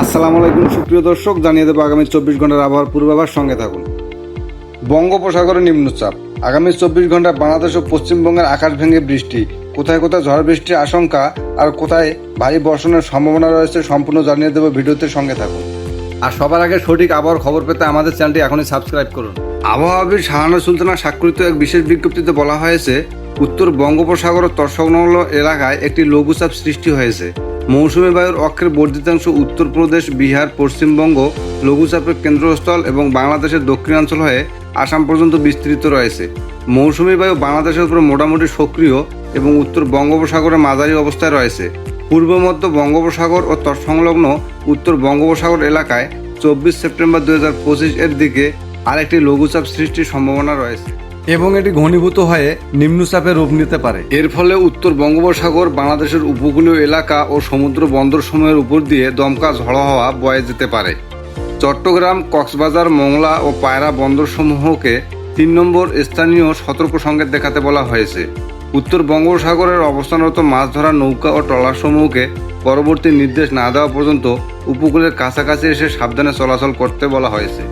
আসসালামু আলাইকুম সুপ্রিয় দর্শক, জানিয়ে দেবো আগামী 24 ঘন্টার আবহাওয়ার পূর্বাভাস। সঙ্গে থাকুন। বঙ্গোপসাগরে নিম্নচাপ। আগামী 24 ঘন্টায় বাংলাদেশ ও পশ্চিমবঙ্গের আকাশ ভেঙে বৃষ্টি, কোথায় কোথায় ঝড় বৃষ্টির আশঙ্কা আর কোথায় ভারী বর্ষণের সম্ভাবনা রয়েছে সম্পূর্ণ জানিয়ে দেবো। ভিডিওতে সঙ্গে থাকুন। আর সবার আগে সঠিক আবহাওয়ার খবর পেতে আমাদের চ্যানেলটি এখনই সাবস্ক্রাইব করুন। আবহাওয়াবিদ শাহানা সুলতানা স্বাক্ষরিত এক বিশেষ বিজ্ঞপ্তিতে বলা হয়েছে, উত্তর বঙ্গোপসাগর ও তৎসংলগ্ন এলাকায় একটি লঘুচাপ সৃষ্টি হয়েছে। মৌসুমী বায়ুর অক্ষের বর্ধিতাংশ উত্তরপ্রদেশ, বিহার, পশ্চিমবঙ্গ লঘুচাপের কেন্দ্রস্থল এবং বাংলাদেশের দক্ষিণাঞ্চল হয়ে আসাম পর্যন্ত বিস্তৃত রয়েছে। মৌসুমী বায়ু বাংলাদেশের উপর মোটামুটি সক্রিয় এবং উত্তর বঙ্গোপসাগরে মাঝারি অবস্থায় রয়েছে। পূর্ব মধ্য বঙ্গোপসাগর ও তৎসংলগ্ন উত্তর বঙ্গোপসাগর এলাকায় 24 সেপ্টেম্বর 2025 এর দিকে আরেকটি লঘুচাপ সৃষ্টির সম্ভাবনা রয়েছে এবং এটি ঘনীভূত হয়ে নিম্নচাপে রূপ নিতে পারে। এর ফলে উত্তর বঙ্গোপসাগর, বাংলাদেশের উপকূলীয় এলাকা ও সমুদ্র বন্দরসমূহের উপর দিয়ে দমকা ঝড়ো হাওয়া বয়ে যেতে পারে। চট্টগ্রাম, কক্সবাজার, মোংলা ও পায়রা বন্দরসমূহকে 3 নম্বর স্থানীয় সতর্ক সংকেত দেখাতে বলা হয়েছে। উত্তর বঙ্গোপসাগরের অবস্থানরত মাছ ধরা নৌকা ও ট্রলারসমূহকে পরবর্তী নির্দেশ না দেওয়া পর্যন্ত উপকূলের কাছাকাছি এসে সাবধানে চলাচল করতে বলা হয়েছে।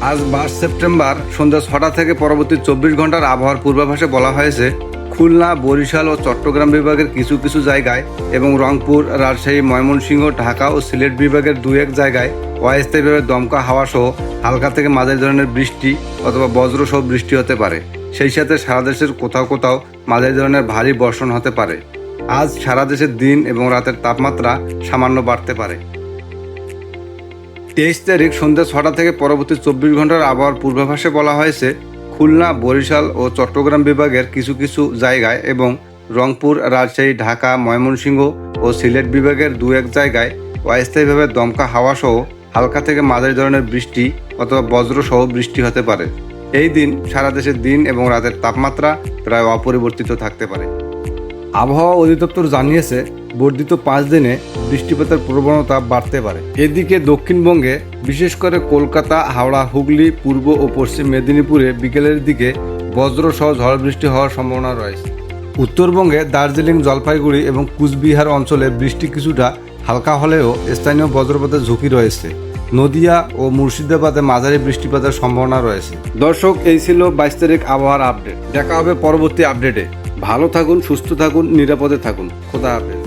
আজ 22 সেপ্টেম্বর সন্ধ্যা 6টা থেকে পরবর্তী 24 ঘন্টার আবহাওয়ার পূর্বাভাসে বলা হয়েছে, খুলনা, বরিশাল ও চট্টগ্রাম বিভাগের কিছু কিছু জায়গায় এবং রংপুর, রাজশাহী, ময়মনসিংহ, ঢাকা ও সিলেট বিভাগের 2-1 জায়গায় অস্থায়ীভাবে দমকা হাওয়া সহ হালকা থেকে মাঝারি ধরনের বৃষ্টি অথবা বজ্র সহ বৃষ্টি হতে পারে। সেই সাথে সারা দেশের কোথাও কোথাও মাঝারি ধরনের ভারী বর্ষণ হতে পারে। আজ সারা দেশের দিন এবং রাতের তাপমাত্রা সামান্য বাড়তে পারে। 23 তারিখ সন্ধ্যা 6টা থেকে পরবর্তী 24 ঘন্টার আবহাওয়ার পূর্বাভাসে বলা হয়েছে, খুলনা, বরিশাল ও চট্টগ্রাম বিভাগের কিছু কিছু জায়গায় এবং রংপুর, রাজশাহী, ঢাকা, ময়মনসিংহ ও সিলেট বিভাগের 2-1 জায়গায় অস্থায়ীভাবে দমকা হাওয়া সহ হালকা থেকে মাঝারি ধরনের বৃষ্টি অথবা বজ্র সহ বৃষ্টি হতে পারে। এই দিন সারা দেশের দিন এবং রাতের তাপমাত্রা প্রায় অপরিবর্তিত থাকতে পারে। আবহাওয়া অধিদপ্তর জানিয়েছে, বর্ধিত 5 দিনে বৃষ্টিপাতের প্রবণতা বাড়তে পারে। এদিকে দক্ষিণবঙ্গে বিশেষ করে কলকাতা, হাওড়া, হুগলি, পূর্ব ও পশ্চিম মেদিনীপুরে বিকেলের দিকে বজ্র সহ ঝড় বৃষ্টি হওয়ার সম্ভাবনা রয়েছে। উত্তরবঙ্গে দার্জিলিং, জলপাইগুড়ি এবং কুচবিহার অঞ্চলে বৃষ্টি কিছুটা হালকা হলেও স্থানীয় বজ্রপাতের ঝুঁকি রয়েছে। নদিয়া ও মুর্শিদাবাদে মাঝারি বৃষ্টিপাতের সম্ভাবনা রয়েছে। দর্শক, এই ছিল 22 তারিখ আবহাওয়ার আপডেট। দেখা হবে পরবর্তী আপডেটে। ভালো থাকুন, সুস্থ থাকুন, নিরাপদে থাকুন। খোদা হাফেজ।